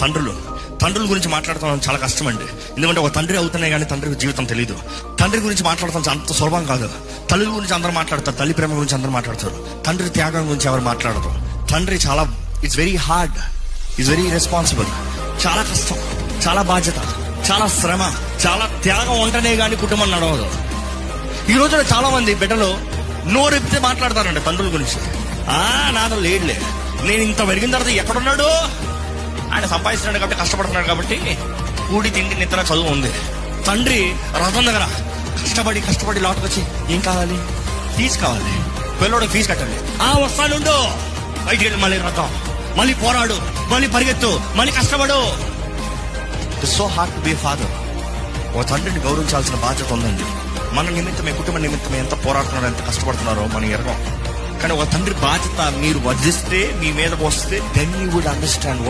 తండ్రుల గురించి మాట్లాడతాం చాలా కష్టం అండి. ఎందుకంటే ఒక తండ్రి అవుతున్నాయి కానీ తండ్రికి జీవితం తెలియదు. తండ్రి గురించి మాట్లాడతాం అంత సులభం కాదు. తల్లి గురించి అందరూ మాట్లాడతారు, తల్లి ప్రేమ గురించి అందరూ మాట్లాడతారు. తండ్రి త్యాగం గురించి ఎవరు మాట్లాడతారు? తండ్రి చాలా it's very hard, it's very responsible. చాలా కష్టం, చాలా బాధ్యత, చాలా శ్రమ, చాలా త్యాగం ఉంటేనే కానీ కుటుంబం నడవదు. ఈ రోజున చాలా మంది బిడ్డలు నోరెప్పితే మాట్లాడతారండి తండ్రుల గురించి. నాతో లేడులే, నేను ఇంత పెరిగిన తర్వాత ఎక్కడున్నాడు, ఆయన సంపాదిస్తున్నాడు కాబట్టి, కష్టపడుతున్నాడు కాబట్టి, కూడి తిండి నిద్ర చదువు ఉంది. తండ్రి రథం దగ్గర కష్టపడి లోటుకొచ్చి ఏం కావాలి, ఫీజు కావాలి, పిల్లోడికి ఫీజు కట్టాలి, వస్తానుండు, బయటికి వెళ్ళి మళ్ళీ రథం, మళ్ళీ పోరాడు, మళ్ళీ పరిగెత్తు, మళ్ళీ కష్టపడు. It's so hard to be a father. ఒక తండ్రిని గౌరవించాల్సిన బాధ్యత ఉందండి. మన నిమిత్తమే, కుటుంబ నిమిత్తమే ఎంత పోరాడుతున్నారో, ఎంత కష్టపడుతున్నారో మనం ఎరగం. కానీ ఒక తండ్రి బాధ్యత మీరు వదిలిస్తే, మీ మీద వస్తే, దెన్ యూ వుడ్ అండర్స్టాండ్